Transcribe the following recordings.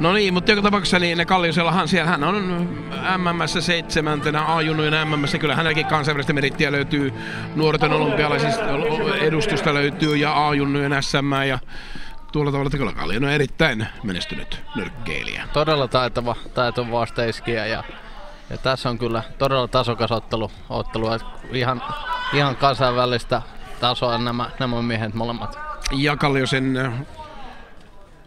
No niin, mutta joka tapauksessa niin Kalliosellahan siellä hän on MMS 7. A-junnujen MMS. Kyllä hänelläkin kansainvälistä merittiä löytyy. Nuorten olympialaisista edustusta löytyy ja A-junnujen SM. Ja tuolla tavalla, että kyllä Kallion on erittäin menestynyt nyrkkeilijä. Todella taitava vasteiskiä ja tässä on kyllä todella tasokas ottelu ihan kansainvälistä tasoa nämä miehet molemmat. Ja Kalliosen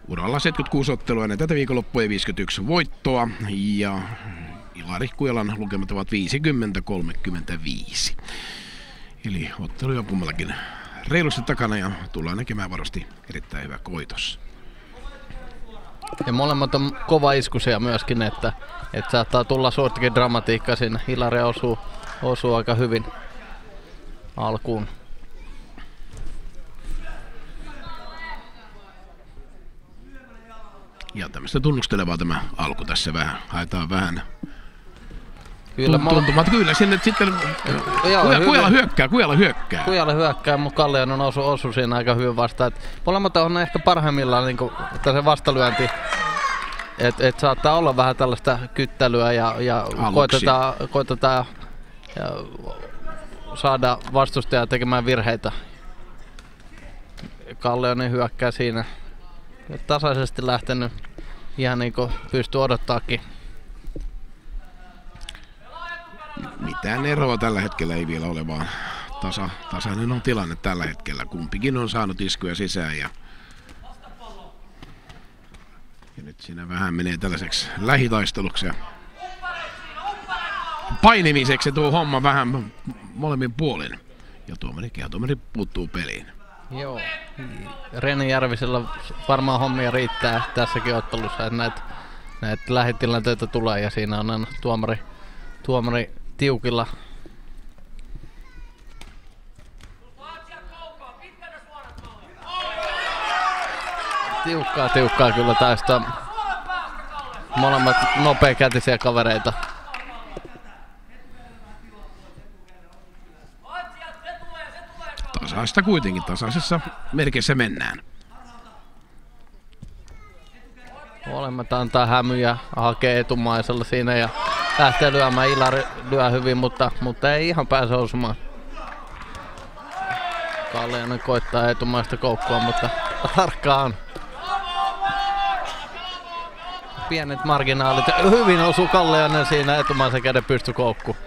uralla 76 ottelua ennen tätä viikonloppua ja 51 voittoa. Ja Ilari Kujalan lukemat ovat 50-35. Eli otteluja kummallakin reilusti takana ja tullaan näkemään varmasti erittäin hyvä koitos. Ja molemmat on kova iskuisia myöskin, että saattaa tulla suurtakin dramatiikkaa siinä. Ilari osuu aika hyvin alkuun. Ja tämmöistä tunnustelevaa tämä alku tässä vähän. Haetaan vähän tuntumat. Kyllä sinne sitten Kujala hyökkää. Kujala hyökkää, mutta Kallionen osu siinä aika hyvin vastaan. Molemmat on ehkä parhaimmillaan niin se vastalyönti. Et saattaa olla vähän tällaista kyttelyä ja koitetaan saada vastustajaa tekemään virheitä. Kallionen hyökkää siinä. Tasaisesti lähtenyt ihan niin kuin pystyy odottaakin. Mitään eroa tällä hetkellä ei vielä ole, vaan tasainen on tilanne tällä hetkellä. Kumpikin on saanut iskuja sisään ja nyt siinä vähän menee tällaiseksi lähitaisteluksi ja painimiseksi tuo homma vähän molemmin puolin. Ja tuomari puuttuu peliin. Joo, Rene Järvisellä varmaan hommia riittää tässäkin ottelussa, että näitä lähitilanteita tulee ja siinä on tuomari tiukilla. Tiukkaa kyllä tästä. Molemmat nopeakätisiä kavereita. Tasaista kuitenkin, tasaisessa merkissä mennään. Molemmat antaa hämyjä, hakee etumaisella siinä ja lähtee lyömään. Ilari lyö hyvin, mutta ei ihan pääse osumaan. Kallionen koittaa etumaista koukkua, mutta tarkkaa on. Pienet marginaalit. Hyvin osuu Kallionen siinä etumaisen käden pystykoukku.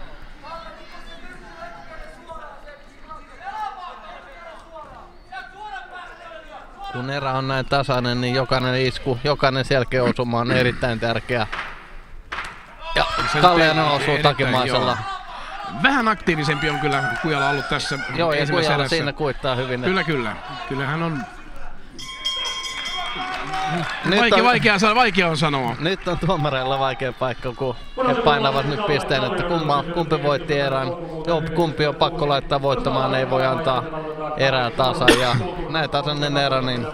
Kun erä on näin tasainen, niin jokainen isku, jokainen selkeä osuma on erittäin tärkeä. Ja Kallionen osuu takimaisella. Vähän aktiivisempi on kyllä Kujala ollut tässä. Joo, ja Kujala siinä kuittaa hyvin. Kyllä hän on vaikea on sanoa. Nyt on tuomareilla vaikea paikka, kun he painavat nyt pisteen, että kumpi voitti erän. Kumpi on pakko laittaa voittamaan, ei voi antaa erää tasan. Ja näin tasainen erä, niin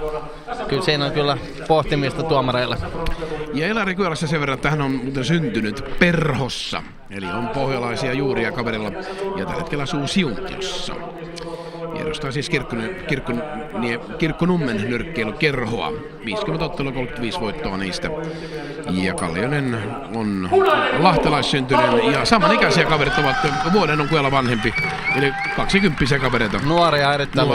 kyllä siinä on kyllä pohtimista tuomareille. Ja Ilari Kujalassa sen verran, että hän on muuten syntynyt Perhossa. Eli on pohjalaisia juuria kaverilla ja tällä hetkellä asuu Siuntiossa. Edustaa siis Kirkkonummen nyrkkeilykerhoa. 50 ottelua, 35 voittoa niistä. Ja Kallionen on lahtelaissyntyinen ja samanikäisiä kaverit ovat, vuoden on Kujala vanhempi. Eli 20 kavereita. Nuoria, erittäin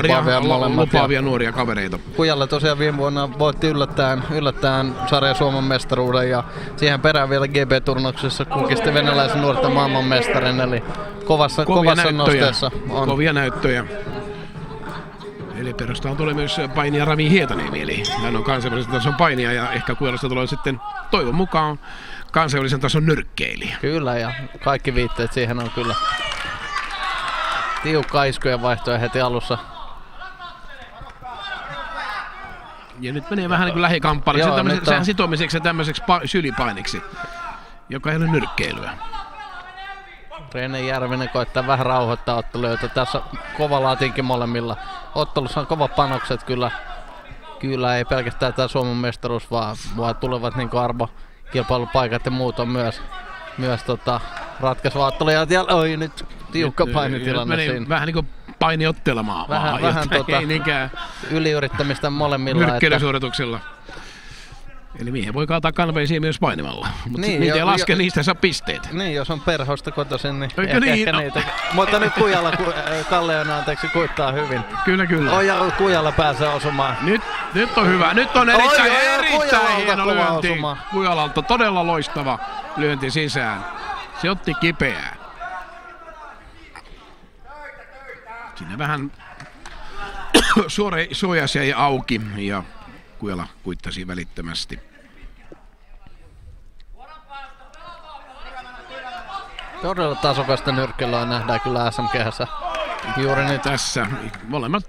lupaavia nuoria kavereita. Kujalla tosiaan viime vuonna voitti yllättäen sarja Suomen mestaruuden ja siihen perään vielä GB-turnauksessa kukisti venäläisen nuorten maailmanmestarin. Eli kovassa nosteessa on. Kovia näyttöjä. Eli perustaan tulee myös painija Rami Hietaniemi, eli hän on kansainvälisen tason painija ja ehkä Kujalasta tulee sitten toivon mukaan kansainvälisen tason nyrkkeilijä. Kyllä, ja kaikki viitteet siihen on kyllä tiukka iskujen vaihtoja heti alussa. Ja nyt menee vähän niin kuin lähikamppailuksi, sehän sitomiseksi ja tämmöiseksi sylipainiksi, joka ei ole nyrkkeilyä. Rene Järvinen koittaa vähän rauhoittaa otteluita. Tässä kova latinkin molemmilla. Ottelussa on kovat panokset kyllä. Kyllä ei pelkästään tämä Suomen mestaruus, vaan tulevat niin arvokilpailupaikat ja muut on myös ratkaisua otteluja. Oi nyt tiukka painitilanne siinä. Vähän niin kuin painiottelemaan. Vähän ei niinkään yliyrittämistä molemmilla. Nyrkkeilysuorituksilla. Eli miehen voi kaataa kanveisiin myös painimalla, mutta Niin, niitä ei laske, niistä saa pisteet. Niin, jos on Perhosta kotoisin, niin Eikö niin? ehkä niitä. Mutta nyt Kujalla, Kallion anteeksi, kuittaa hyvin. Kyllä, kyllä. Kujalla pääsee osumaan. Nyt on hyvä. Nyt on erittäin hieno lyönti. Osuma. Kujalalta todella loistava lyönti sisään. Se otti kipeää. Siinä vähän suojas jäi auki ja Kujala kuittasi välittömästi. Todella tasokasta nyrkkeilyä nähdään kyllä SMG:ssä juuri nyt. Tässä molemmat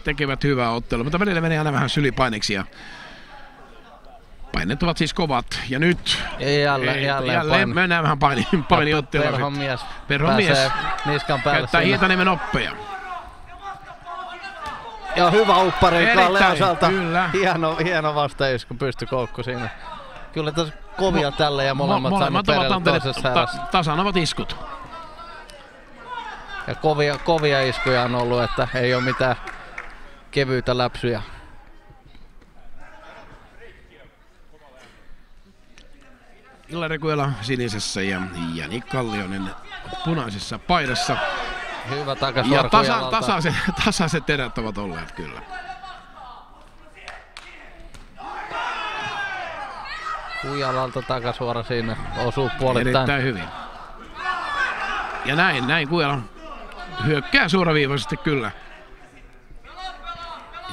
tekevät hyvää ottelua, mutta välillä menee aina vähän sylipainiksi ja paineet ovat siis kovat. Ja nyt jälleen mennään vähän painiottelua. Perhon mies niskan päälle käyttää Hietaniemen oppeja. Ja hyvä uppari Kalleosalta. Hieno vastaisku, pystykoukku siinä. Kyllä tässä kovia tälle ja molemmat ovat tasan ovat iskut. Ja kovia iskuja on ollut, että ei ole mitään kevyitä läpsyjä. Ilari Kujala sinisessä ja Jani Kallionen punaisessa paidassa. Hyvä takasuora ja tasaiset erät ovat olleet kyllä. Kujalalta takasuora siinä osuu puolittain. Erittäin hyvin. Ja näin Kujala hyökkää suoraviivaisesti kyllä.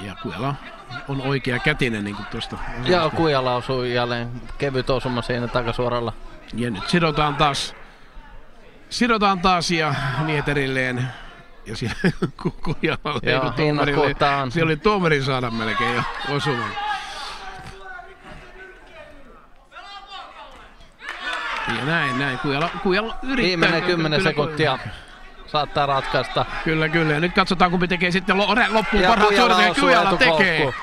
Ja Kujala on oikea kätinen niin kuin tuosta. Joo, Kujala osui jälleen kevyt osuma siinä takasuoralla. Ja nyt sidotaan taas ja Nieterilleen. Ja siellä Kujalalle siellä oli tuomarin saada melkein jo osuman. Ja näin. Kujala yrittää. Viimeinen 10 sekuntia saattaa ratkaista. Kyllä. Ja nyt katsotaan kumpi tekee sitten loppuun parhaat suoritukset. Kujala tekee.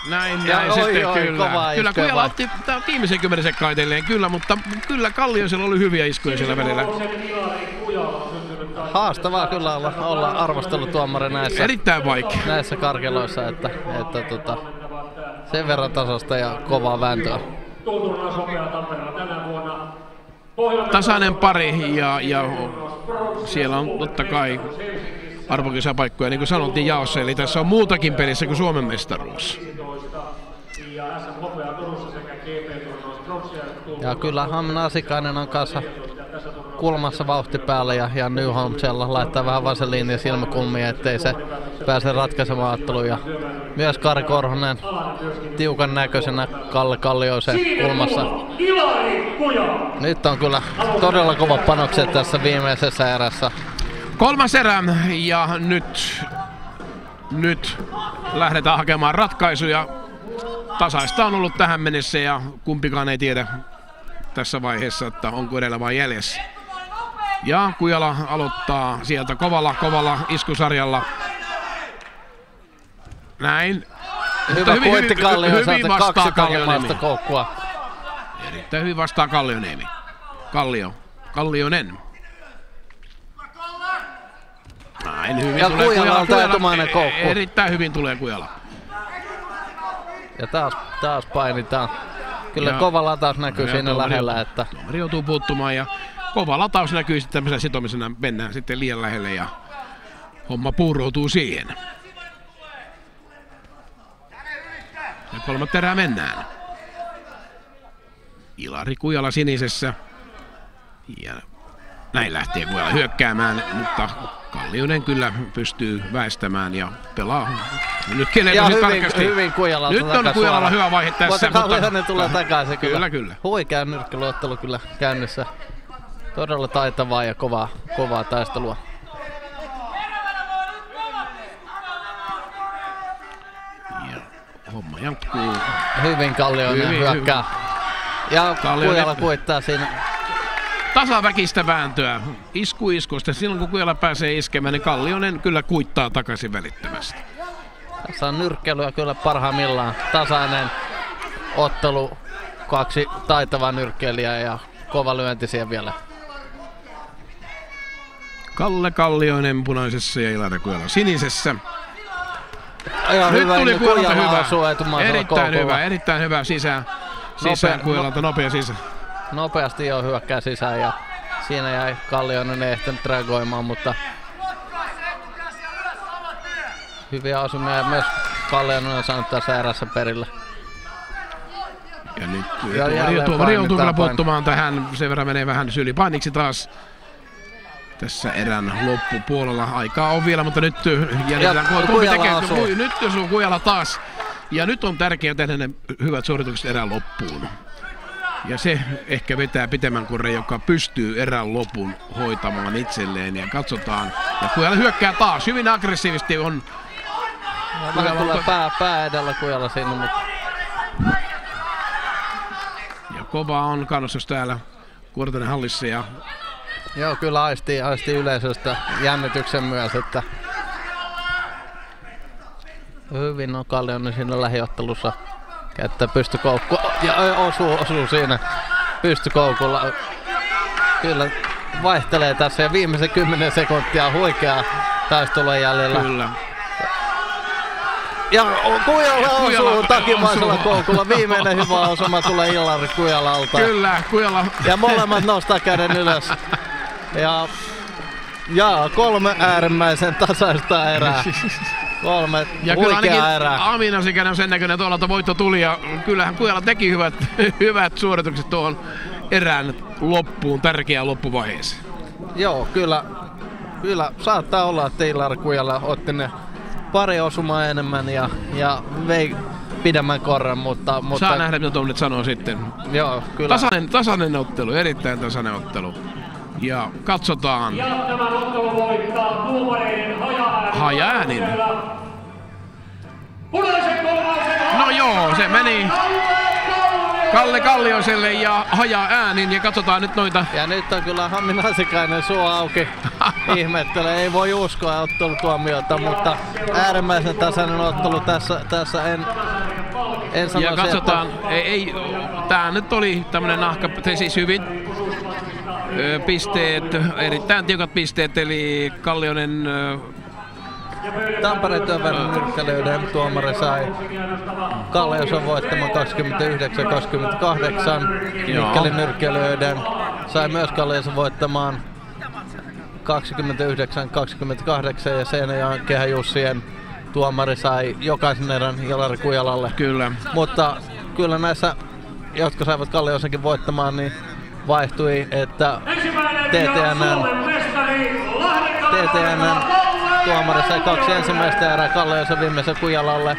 Näin sitten kyllä. Kyllä Kujala otti viimeisen 10 sekkaa edelleen kyllä, mutta kyllä Kalliosella oli hyviä iskuja siellä välillä. Haastavaa kyllä olla arvostelutuomari näissä. Erittäin vaikea. Näissä karkeloissa, että sen verran tasasta ja kovaa vääntöä. Tasainen pari ja siellä on totta kai arvokisapaikkoja, niin kuin sanottiin jaossa, eli tässä on muutakin pelissä kuin Suomen mestaruus. Ja kyllä Hamna Asikainen on kanssa kulmassa vauhti päällä ja Nyholm siellä laittaa vähän vaseliinia silmäkulmia, ettei se pääse ratkaisemaan otteluun. Ja myös Kari Korhonen tiukan näköisenä Kalle Kallioisen kulmassa. Nyt on kyllä todella kovat panokset tässä viimeisessä erässä. Kolmas erä ja nyt lähdetään hakemaan ratkaisuja. Tasaista on ollut tähän mennessä ja kumpikaan ei tiedä tässä vaiheessa, että onko edellä vai jäljessä. Ja Kujala aloittaa sieltä kovalla iskusarjalla. Näin. Hyvä kuitti Kallioselta, 2 kallimaista koukkua. Erittäin hyvin vastaa Kallioniemi. Kallionen. Näin hyvin ja tulee Kujalalta etumainen koukku. Erittäin hyvin tulee Kujala. Ja taas painitaan. Kyllä kova lataus näkyy siinä lähellä. Että tuomari joutuu puuttumaan ja kova lataus näkyy sitten tämmöisenä sitomisena. Mennään sitten liian lähelle ja homma puuroutuu siihen. Ja 3. erää mennään. Ilari Kujala sinisessä. Ja näin lähtee Kujala hyökkäämään, mutta Kallionen kyllä pystyy väistämään ja pelaa. Nyt hyvin Kujalalta. Nyt on Kujalalla hyvä vaihe tässä. Mutta Kallionen tulee takaisin kyllä. Huikea nyrkkeiluottelu kyllä käynnissä. Todella taitavaa ja kovaa taistelua. Ja homma jatkuu. Hyvin Kallionen hyökkää. Ja Kujala kuittaa siinä. Tasaväkistä vääntöä. Iskusta. Silloin kun Kujala pääsee iskemään, niin Kallionen kyllä kuittaa takaisin välittömästi. Tässä on nyrkkeilyä kyllä parhaimmillaan. Tasainen ottelu. 2 taitavaa nyrkkeilijää ja kova lyöntisiä vielä. Kalle Kallionen punaisessa ja Ilari Kujala sinisessä. Ja nyt hyvä, tuli Kujalalta hyvä. Erittäin hyvä sisään Kujalalta, nopea sisään. Nopeasti jo hyökkää sisään ja siinä jäi Kallioinen, ei ehtinyt reagoimaan, mutta hyviä asumia ja myös Kallioinen on saanut tässä erässä perille. Ja nyt tuomari joutuu kyllä puuttumaan tähän, sen verran menee vähän sylipainiksi taas tässä erän loppupuolella. Aikaa on vielä, mutta nyt jäljellä nyt osuu Kujala taas. Ja nyt on tärkeää tehdä ne hyvät suoritukset erän loppuun. Ja se ehkä vetää pitemmän kurren, joka pystyy erän lopun hoitamaan itselleen. Ja katsotaan. Ja Kujala hyökkää taas. Hyvin aggressiivisesti on. Vähän tulee pää edellä Kujala sinne, mutta... Ja kova on kannutus täällä Kuortanen hallissa. Ja... Joo, kyllä aisti yleisöstä jännityksen myös, että hyvin on Kallioinen siinä lähiottelussa käyttää pystykoukkua ja osuu siinä pystykoukulla. Kyllä vaihtelee tässä ja viimeisen 10 sekuntia huikea taistelu jäljellä. Kyllä. Ja Kujala osuu takimaisella koukulla. Viimeinen hyvä osuma tulee Ilari Kujalalta. Kyllä, Kujala. Ja molemmat nostaa käden ylös. Ja 3 äärimmäisen tasaista erää. 3 ja huikeaa erää. Aminasikään on sen näköinen, että tuolta voitto tuli ja kyllähän Kujala teki hyvät suoritukset tuohon erään loppuun, tärkeään loppuvaiheeseen. Joo, kyllä saattaa olla, että Ilari Kujala otti ne pari osumaa enemmän ja vei pidemmän korren, mutta... Saa nähdä, mitä tuon nyt sanoo sitten. Joo, kyllä. Tasainen ottelu, erittäin tasainen ottelu. Ja katsotaan. Ja tämän ottelun voittaa tuomareiden hajaäänin. No joo, se meni Kalle Kallioselle ja hajaäänin ja katsotaan nyt noita. Ja nyt on kyllä Haminasikainen suu auki. Ihmettelee, ei voi uskoa ottelutuomiota, mutta äärimmäisen tasainen ottelu tässä en sanoisi, ja katsotaan, että... tää nyt oli tämmönen nahka, siis hyvin pisteet, erittäin tiukat pisteet, eli Kallioinen... Tampereen työväen nyrkkeilyiden tuomari sai Kalliosen voittamaan 29-28. Mikkelin nyrkkeilyiden sai myös Kalliosen voittamaan 29-28 ja Seinäjoen Kehä Jussien tuomari sai jokaisen erän Ilari Kujalalle. Kyllä. Mutta kyllä näissä, jotka saivat Kalliosenkin voittamaan, niin vaihtui, että TTN:n tuomari sai 2 ensimmäistä erää Kalliosen viimeisen Kujalalle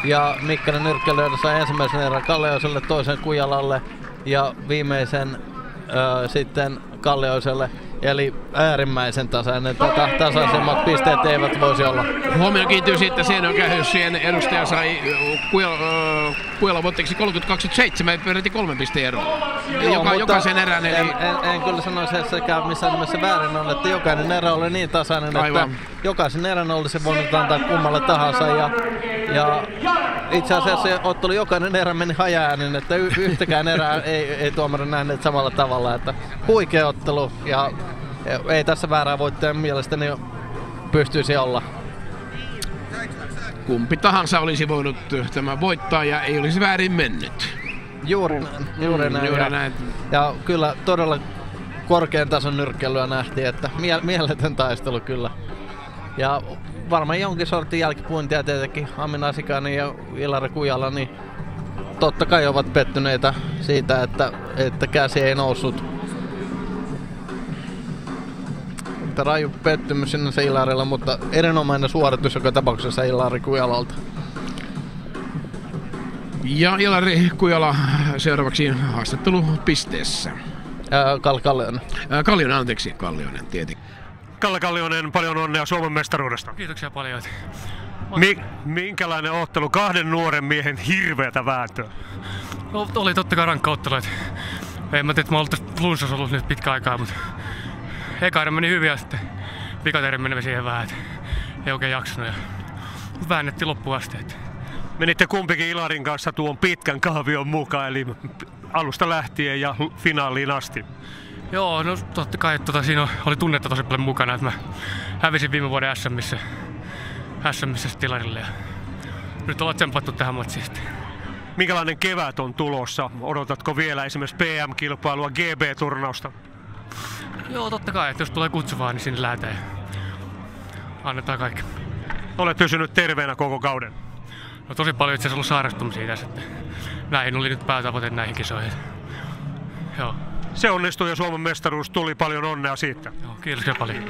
ja Mikkelin nyrkkeilyiden sai ensimmäisen erän Kallioselle, toisen Kujalalle ja viimeisen sitten Kallioselle. Eli äärimmäisen tasainen. Tasaisemmat pisteet eivät voisi olla. Huomio kiintyy siitä, siinä on Kähyssien edustaja sai Kujala voitteeksi 30-27, peräti 3 pisteen eroa. Jokaisen erän. Eli... En kyllä sanoisi, että sekä missään nimessä väärin on, että jokainen erä oli niin tasainen, että jokaisen erän olisi voinut antaa kummalle tahansa. Ja itse asiassa ottelu jokainen erä meni hajaäänin, että yhtäkään erää ei tuomari nähneet samalla tavalla. Että huikea ottelu ja ei tässä väärää voittajan mielestäni pystyisi olla. Kumpi tahansa olisi voinut tämä voittaa ja ei olisi väärin mennyt. Juuri näin. Ja kyllä todella korkean tason nyrkkeilyä nähtiin, että mieletön taistelu kyllä. Ja varmaan jonkin sortin jälkipuintia tietenkin Haminasikainen ja Ilari Kujala, niin totta kai ovat pettyneitä siitä, että käsi ei noussut. Raju pettymys sinne Ilarilla, mutta erinomainen suoritus joka tapauksessa Ilari Kujalalta. Ja Ilari Kujala seuraavaksi haastattelupisteessä. Kallioinen tietenkin. Kalle Kallioinen, paljon onnea Suomen mestaruudesta. Kiitoksia paljon. Minkälainen ottelu? 2 nuoren miehen hirveätä vääntöä. No, oli totta kai rankka ottelu. En mä tiedä, että mä olin flunssassa ollut nyt pitkä aikaa, mutta eka erä meni hyvin ja sitten vikaterä meni siihen vähän, että ei oikein jaksanut ja väännettiin loppuun asti. Menitte kumpikin Ilarin kanssa tuon pitkän kahvion mukaan, eli alusta lähtien ja finaaliin asti. Joo, no totta kai siinä oli tunnetta tosi paljon mukana, että mä hävisin viime vuoden SM:ssä Ilarille ja nyt ollaan tsempattu tähän matsiin sitten. Minkälainen kevät on tulossa? Odotatko vielä esimerkiksi PM-kilpailua, GB-turnausta? Joo, totta kai, että jos tulee kutsu vaan, niin sinne lähdetään ja annetaan kaikki. Olet pysynyt terveenä koko kauden. No tosi paljon itse asiassa ollut sairastumisia tässä, että näihin oli nyt päätavoite näihin kisoihin. Joo. Se onnistui ja Suomen mestaruus tuli, paljon onnea siitä. Joo, kiitos paljon.